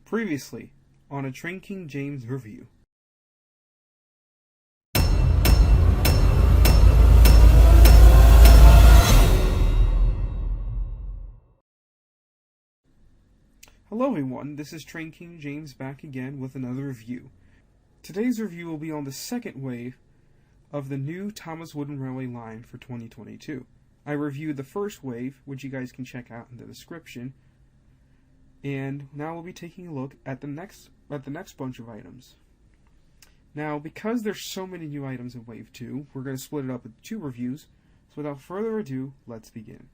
Previously, on a Train King James review. Hello everyone, this is Train King James back again with another review. Today's review will be on the second wave of the new Thomas Wooden Railway line for 2022. I reviewed the first wave, which you guys can check out in the description, and now we'll be taking a look at the next bunch of items. Now, because there's so many new items in Wave 2, we're going to split it up into two reviews, so without further ado, let's begin.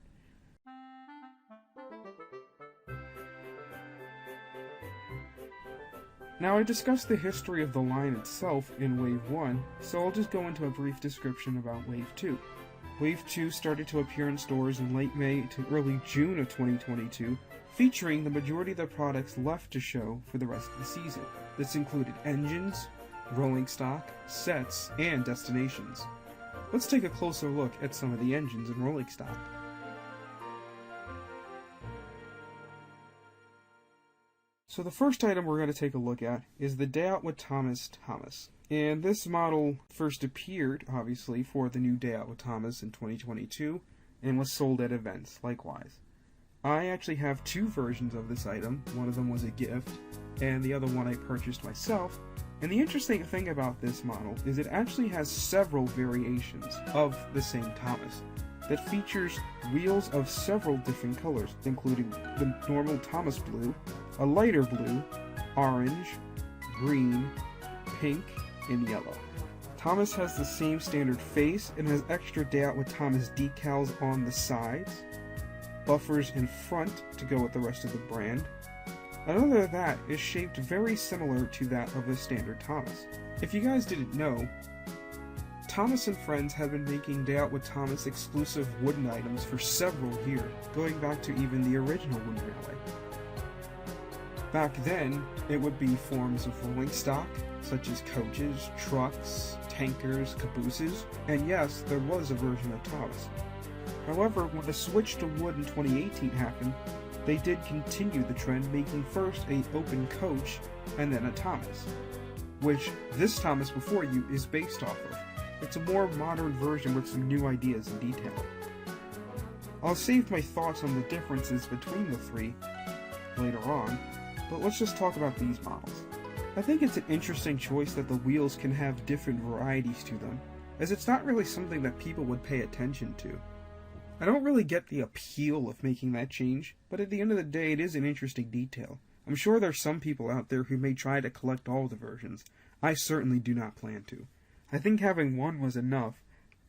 Now, I discussed the history of the line itself in Wave 1, so I'll just go into a brief description about Wave 2. Wave 2 started to appear in stores in late May to early June of 2022, featuring the majority of the products left to show for the rest of the season. This included engines, rolling stock, sets, and destinations. Let's take a closer look at some of the engines and rolling stock. So the first item we're going to take a look at is the Day Out with Thomas. And this model first appeared, obviously, for the new Day Out with Thomas in 2022, and was sold at events, likewise. I actually have two versions of this item. One of them was a gift, and the other one I purchased myself. And the interesting thing about this model is it actually has several variations of the same Thomas that features wheels of several different colors, including the normal Thomas blue, a lighter blue, orange, green, pink, and yellow. Thomas has the same standard face and has extra Day Out with Thomas decals on the sides, buffers in front to go with the rest of the brand. Another of that is shaped very similar to that of the standard Thomas. If you guys didn't know, Thomas and Friends have been making Day Out with Thomas exclusive wooden items for several years, going back to even the original Wooden Railway. Back then, it would be forms of rolling stock, such as coaches, trucks, tankers, cabooses, and yes, there was a version of Thomas. However, when the switch to wood in 2018 happened, they did continue the trend, making first an open coach and then a Thomas, which this Thomas before you is based off of. It's a more modern version with some new ideas and detail. I'll save my thoughts on the differences between the three later on, but let's just talk about these models. I think it's an interesting choice that the wheels can have different varieties to them, as it's not really something that people would pay attention to. I don't really get the appeal of making that change, but at the end of the day it is an interesting detail. I'm sure there's some people out there who may try to collect all the versions. I certainly do not plan to. I think having one was enough.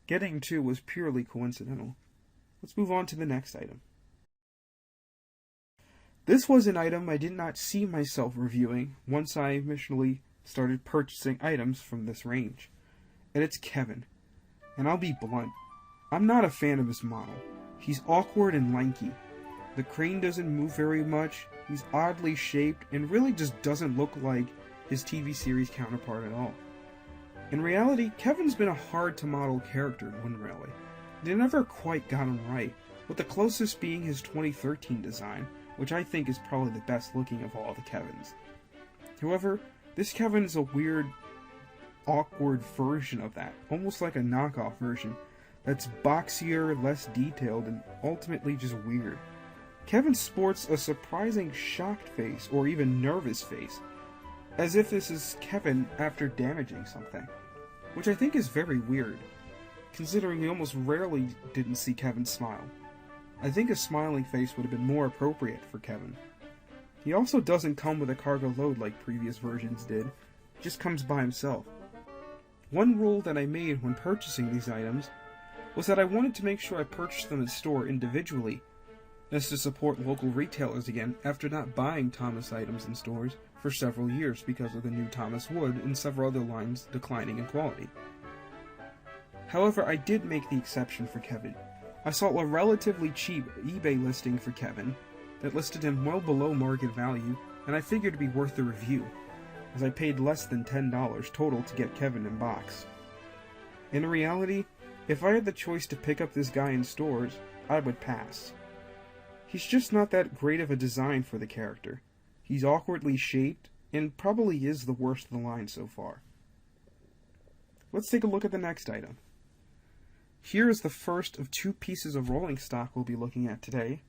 Getting two was purely coincidental. Let's move on to the next item. This was an item I did not see myself reviewing once I initially started purchasing items from this range. And it's Kevin. And I'll be blunt. I'm not a fan of his model. He's awkward and lanky. The crane doesn't move very much, he's oddly shaped, and really just doesn't look like his TV series counterpart at all. In reality, Kevin's been a hard-to-model character in Wooden Railway. They never quite got him right, with the closest being his 2013 design, which I think is probably the best looking of all the Kevins. However, this Kevin is a weird, awkward version of that, almost like a knockoff version, that's boxier, less detailed, and ultimately just weird. Kevin sports a surprising shocked face, or even nervous face, as if this is Kevin after damaging something, which I think is very weird, considering we almost rarely didn't see Kevin smile. I think a smiling face would have been more appropriate for Kevin. He also doesn't come with a cargo load like previous versions did, just comes by himself. One rule that I made when purchasing these items was that I wanted to make sure I purchased them in store individually, as to support local retailers again after not buying Thomas items in stores for several years because of the new Thomas wood and several other lines declining in quality. However, I did make the exception for Kevin. I saw a relatively cheap eBay listing for Kevin that listed him well below market value, and I figured it'd be worth the review, as I paid less than $10 total to get Kevin in box. In reality, if I had the choice to pick up this guy in stores, I would pass. He's just not that great of a design for the character. He's awkwardly shaped, and probably is the worst of the line so far. Let's take a look at the next item. Here is the first of two pieces of rolling stock we'll be looking at today.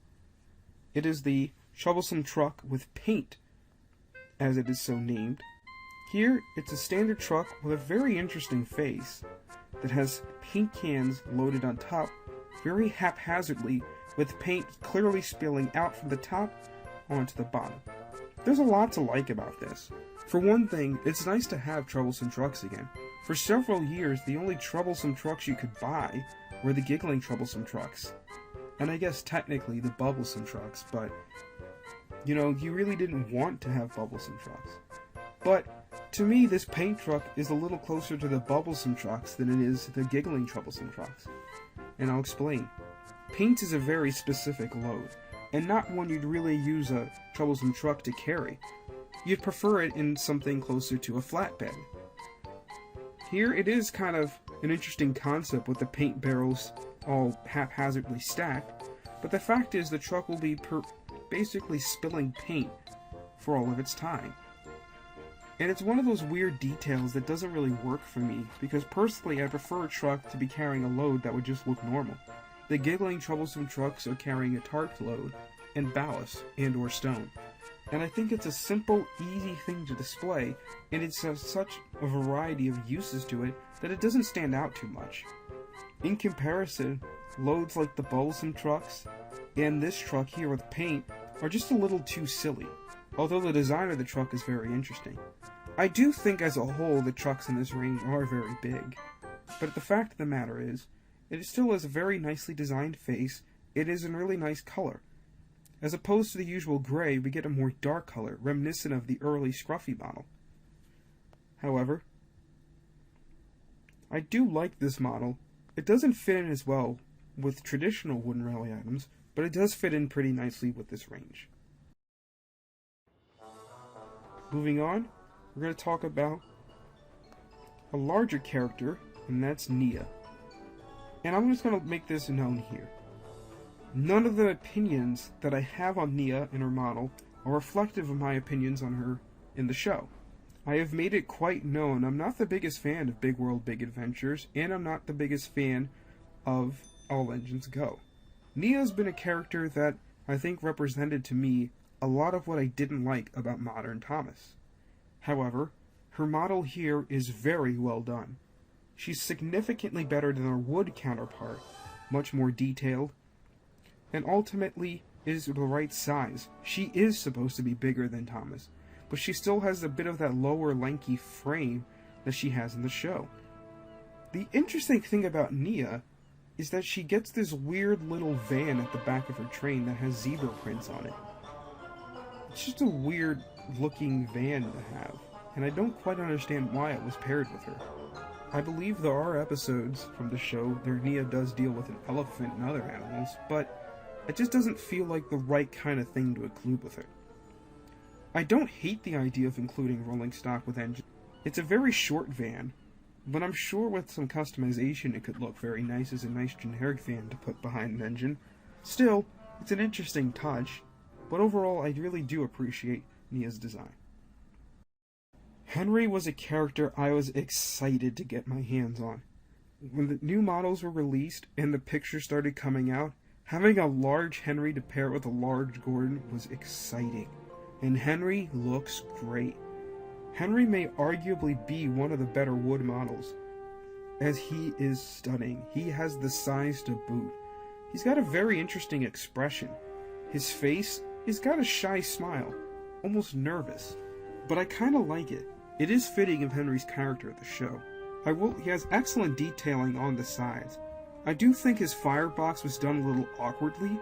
It is the shovelson truck with paint, as it is so named. Here, it's a standard truck with a very interesting face that has paint cans loaded on top very haphazardly, with paint clearly spilling out from the top onto the bottom. There's a lot to like about this. For one thing, it's nice to have troublesome trucks again. For several years, the only troublesome trucks you could buy were the giggling troublesome trucks. And I guess technically the bubblesome trucks, but you know, you really didn't want to have bubblesome trucks. But to me, this paint truck is a little closer to the bubblesome trucks than it is the giggling troublesome trucks. And I'll explain. Paint is a very specific load, and not one you'd really use a troublesome truck to carry. You'd prefer it in something closer to a flatbed. Here it is kind of an interesting concept with the paint barrels all haphazardly stacked, but the fact is the truck will be basically spilling paint for all of its time. And it's one of those weird details that doesn't really work for me, because personally I prefer a truck to be carrying a load that would just look normal. The giggling troublesome trucks are carrying a tarp load, and ballast, and or stone. And I think it's a simple, easy thing to display, and it's such a variety of uses to it that it doesn't stand out too much. In comparison, loads like the bubblesome trucks, and this truck here with paint, are just a little too silly, although the design of the truck is very interesting. I do think as a whole the trucks in this range are very big, but the fact of the matter is, it still has a very nicely designed face. It is in really nice color. As opposed to the usual gray, we get a more dark color, reminiscent of the early Scruffy model. However, I do like this model. It doesn't fit in as well with traditional wooden rally items, but it does fit in pretty nicely with this range. Moving on, we're going to talk about a larger character, and that's Nia. And I'm just going to make this known here. None of the opinions that I have on Nia and her model are reflective of my opinions on her in the show. I have made it quite known I'm not the biggest fan of Big World Big Adventures, and I'm not the biggest fan of All Engines Go. Nia's been a character that I think represented to me a lot of what I didn't like about modern Thomas. However, her model here is very well done. She's significantly better than her wood counterpart, much more detailed, and ultimately is the right size. She is supposed to be bigger than Thomas, but she still has a bit of that lower lanky frame that she has in the show. The interesting thing about Nia is that she gets this weird little van at the back of her train that has zebra prints on it. It's just a weird looking van to have, and I don't quite understand why it was paired with her. I believe there are episodes from the show where Nia does deal with an elephant and other animals, but it just doesn't feel like the right kind of thing to include with her. I don't hate the idea of including rolling stock with engine. It's a very short van, but I'm sure with some customization it could look very nice as a nice generic van to put behind an engine. Still, it's an interesting touch, but overall I really do appreciate Nia's design. Henry was a character I was excited to get my hands on. When the new models were released and the pictures started coming out, having a large Henry to pair with a large Gordon was exciting. And Henry looks great. Henry may arguably be one of the better wood models, as he is stunning. He has the size to boot. He's got a very interesting expression. His face, he's got a shy smile, almost nervous, but I kind of like it. It is fitting of Henry's character at the show. He has excellent detailing on the sides. I do think his firebox was done a little awkwardly,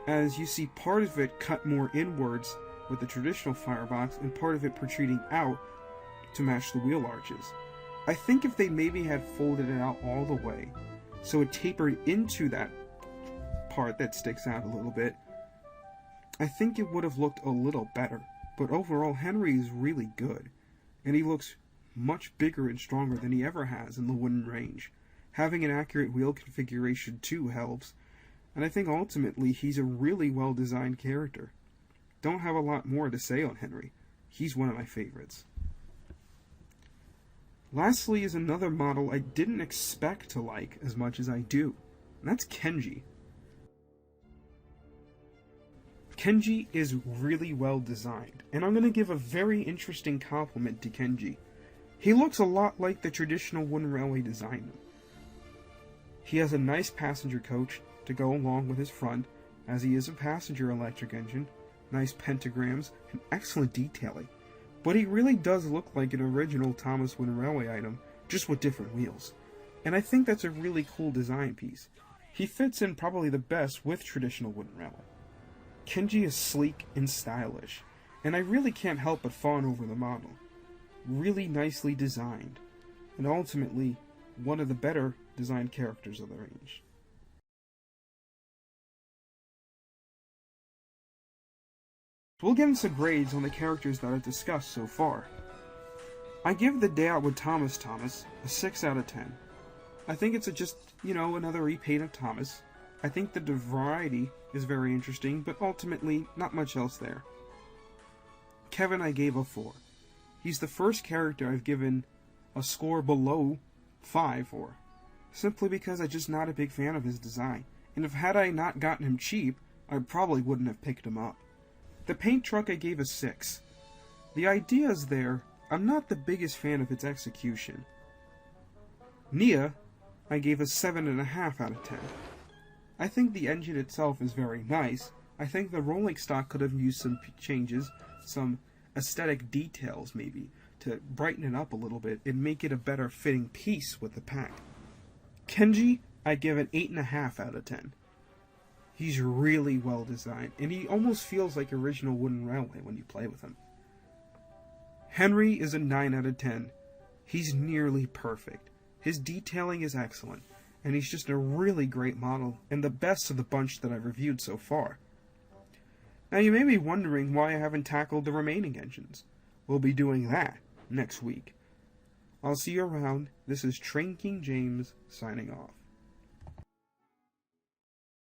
as you see part of it cut more inwards with the traditional firebox and part of it protruding out to match the wheel arches. I think if they maybe had folded it out all the way, so it tapered into that part that sticks out a little bit, I think it would have looked a little better. But overall, Henry is really good, and he looks much bigger and stronger than he ever has in the wooden range. Having an accurate wheel configuration too helps, and I think ultimately he's a really well designed character. don't have a lot more to say on Henry. He's one of my favorites. Lastly is another model I didn't expect to like as much as I do, and that's Kenji. Kenji is really well designed, and I'm going to give a very interesting compliment to Kenji. He looks a lot like the traditional wooden railway design. He has a nice passenger coach to go along with his front, as he is a passenger electric engine, nice pentagrams, and excellent detailing. But he really does look like an original Thomas wooden railway item, just with different wheels. And I think that's a really cool design piece. He fits in probably the best with traditional wooden railway. Kenji is sleek and stylish, and I really can't help but fawn over the model. Really nicely designed, and ultimately one of the better designed characters of the range. We'll get into grades on the characters that I've discussed so far. I give the Day Out with Thomas a 6 out of 10. I think it's another repaint of Thomas. I think the variety is very interesting, but ultimately not much else there. Kevin I gave a 4. He's the first character I've given a score below 5 for, simply because I'm just not a big fan of his design, and had I not gotten him cheap, I probably wouldn't have picked him up. The paint truck I gave a 6. The idea is there, I'm not the biggest fan of its execution. Nia, I gave a 7.5 out of 10. I think the engine itself is very nice. I think the rolling stock could have used some changes, some aesthetic details maybe, to brighten it up a little bit and make it a better fitting piece with the pack. Kenji, I give an 8.5 out of 10. He's really well designed, and he almost feels like original wooden railway when you play with him. Henry is a 9 out of 10. He's nearly perfect. His detailing is excellent, and he's just a really great model, and the best of the bunch that I've reviewed so far. Now you may be wondering why I haven't tackled the remaining engines. We'll be doing that next week. I'll see you around. This is Train King James signing off.